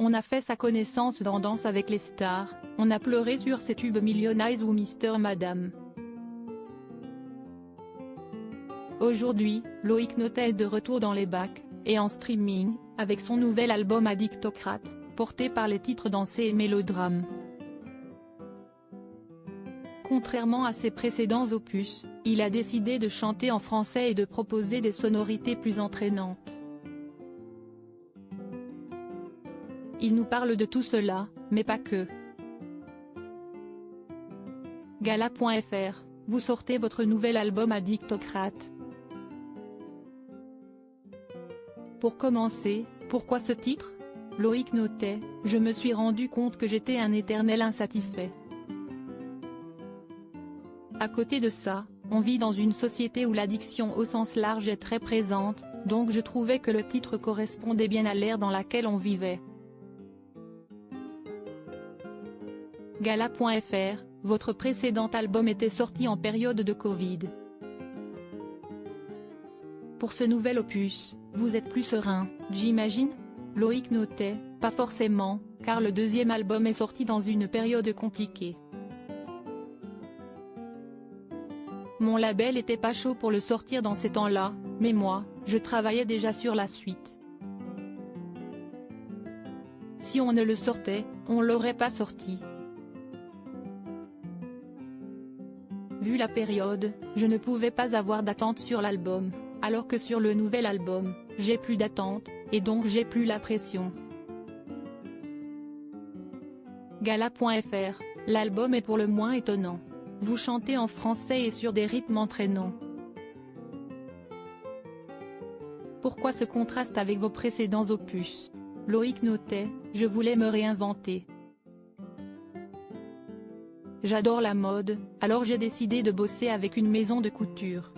On a fait sa connaissance dans Danse avec les stars, on a pleuré sur ses tubes Million Eyes ou Mister Madame. Aujourd'hui, Loïc Notet est de retour dans les bacs, et en streaming, avec son nouvel album Addictocrate, porté par les titres dansés et mélodrames. Contrairement à ses précédents opus, il a décidé de chanter en français et de proposer des sonorités plus entraînantes. Il nous parle de tout cela, mais pas que. Gala.fr, vous sortez votre nouvel album Addictocrate. Pour commencer, pourquoi ce titre? Loïc Notet, je me suis rendu compte que j'étais un éternel insatisfait. À côté de ça, on vit dans une société où l'addiction au sens large est très présente, donc je trouvais que le titre correspondait bien à l'ère dans laquelle on vivait. Gala.fr, votre précédent album était sorti en période de Covid. Pour ce nouvel opus, vous êtes plus serein, j'imagine? Loïc Notet, pas forcément, car le deuxième album est sorti dans une période compliquée. Mon label était pas chaud pour le sortir dans ces temps-là, mais moi, je travaillais déjà sur la suite. Si on ne le sortait, on l'aurait pas sorti. Vu la période, je ne pouvais pas avoir d'attente sur l'album, alors que sur le nouvel album, j'ai plus d'attente, et donc j'ai plus la pression. Gala.fr, l'album est pour le moins étonnant. Vous chantez en français et sur des rythmes entraînants. Pourquoi ce contraste avec vos précédents opus? Loïc Notet, je voulais me réinventer. J'adore la mode, alors j'ai décidé de bosser avec une maison de couture.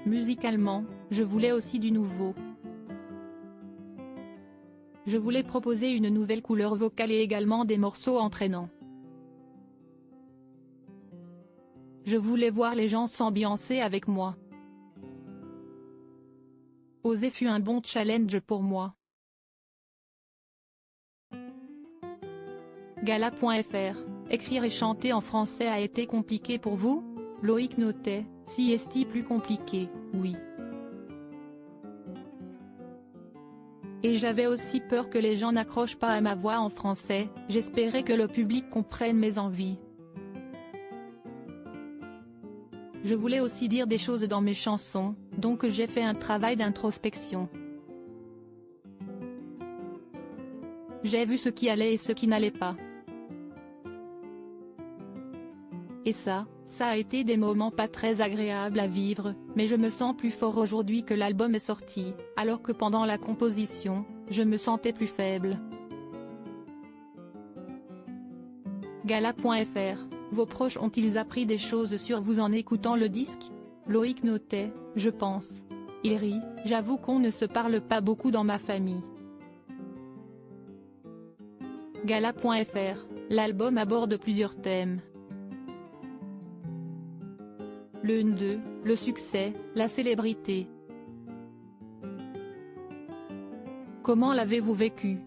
Musicalement, je voulais aussi du nouveau. Je voulais proposer une nouvelle couleur vocale et également des morceaux entraînants. Je voulais voir les gens s'ambiancer avec moi. Oser fut un bon challenge pour moi. Gala.fr, écrire et chanter en français a été compliqué pour vous? Loïc Notet, si est-il plus compliqué, oui. Et j'avais aussi peur que les gens n'accrochent pas à ma voix en français, j'espérais que le public comprenne mes envies. Je voulais aussi dire des choses dans mes chansons, donc j'ai fait un travail d'introspection. J'ai vu ce qui allait et ce qui n'allait pas. Et ça a été des moments pas très agréables à vivre, mais je me sens plus fort aujourd'hui que l'album est sorti, alors que pendant la composition, je me sentais plus faible. Gala.fr, vos proches ont-ils appris des choses sur vous en écoutant le disque? Loïc Notet, je pense. Il rit, j'avoue qu'on ne se parle pas beaucoup dans ma famille. Gala.fr, l'album aborde plusieurs thèmes. Le N2, le succès, la célébrité. Comment l'avez-vous vécu?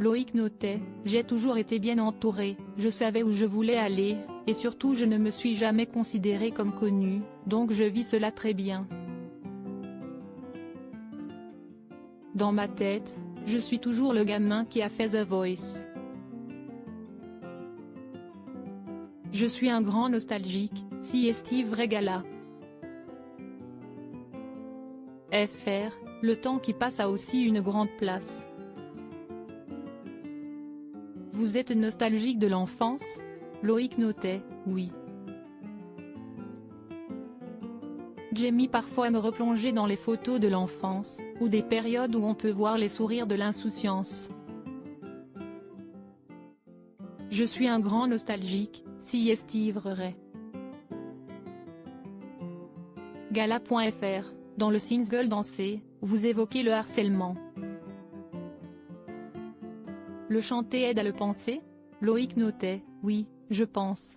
Loïc Notet, j'ai toujours été bien entouré, je savais où je voulais aller, et surtout je ne me suis jamais considéré comme connu, donc je vis cela très bien. Dans ma tête, je suis toujours le gamin qui a fait The Voice. Je suis un grand nostalgique, si est vrai Gala. FR, le temps qui passe a aussi une grande place. Vous êtes nostalgique de l'enfance? Loïc Notet, oui. J'aime parfois me replonger dans les photos de l'enfance, ou des périodes où on peut voir les sourires de l'insouciance. Je suis un grand nostalgique, si est vrai. Gala.fr, dans le single Danser, vous évoquez le harcèlement. Le chanter aide à le penser? Loïc Notet, oui, je pense.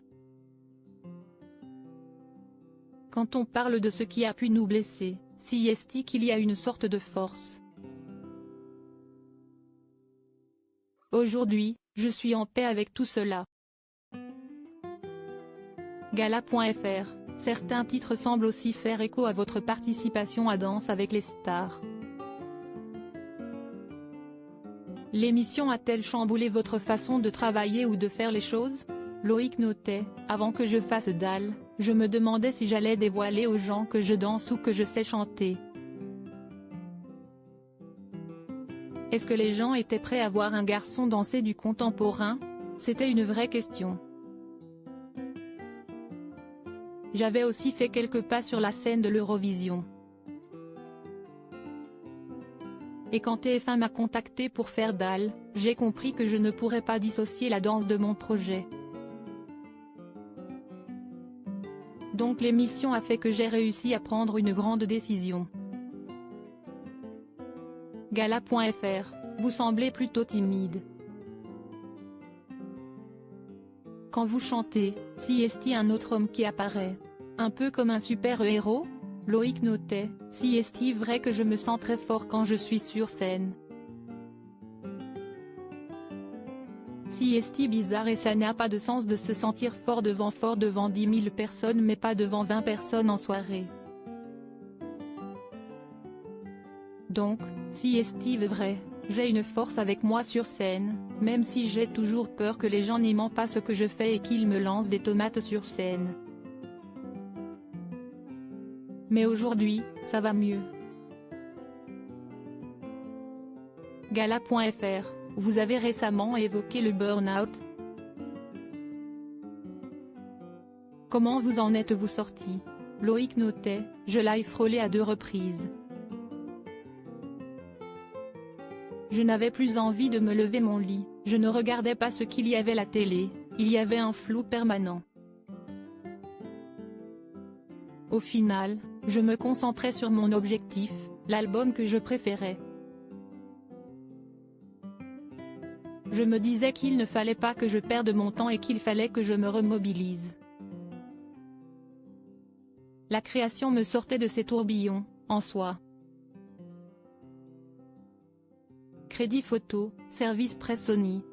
Quand on parle de ce qui a pu nous blesser, si est qu'il y a une sorte de force. Aujourd'hui, je suis en paix avec tout cela. Gala.fr, certains titres semblent aussi faire écho à votre participation à Danse avec les stars. L'émission a-t-elle chamboulé votre façon de travailler ou de faire les choses? Loïc Notet, avant que je fasse Dalle, je me demandais si j'allais dévoiler aux gens que je danse ou que je sais chanter. Est-ce que les gens étaient prêts à voir un garçon danser du contemporain? C'était une vraie question. J'avais aussi fait quelques pas sur la scène de l'Eurovision. Et quand TF1 m'a contacté pour faire Dalle, j'ai compris que je ne pourrais pas dissocier la danse de mon projet. Donc l'émission a fait que j'ai réussi à prendre une grande décision. Gala.fr, vous semblez plutôt timide. Quand vous chantez, si est-il un autre homme qui apparaît? Un peu comme un super-héros? Loïc Notet, si est-il vrai que je me sens très fort quand je suis sur scène? Si est-il bizarre et ça n'a pas de sens de se sentir fort devant 10 000 personnes mais pas devant 20 personnes en soirée. Donc, si est-il vrai, j'ai une force avec moi sur scène, même si j'ai toujours peur que les gens n'aiment pas ce que je fais et qu'ils me lancent des tomates sur scène. Mais aujourd'hui, ça va mieux. Gala.fr, vous avez récemment évoqué le burn-out. Comment vous en êtes-vous sorti? Loïc Notet, je l'ai frôlé à 2 reprises. Je n'avais plus envie de me lever mon lit, je ne regardais pas ce qu'il y avait à la télé, il y avait un flou permanent. Au final, je me concentrais sur mon objectif, l'album que je préférais. Je me disais qu'il ne fallait pas que je perde mon temps et qu'il fallait que je me remobilise. La création me sortait de ces tourbillons, en soi. Crédit photo, service presse Sony.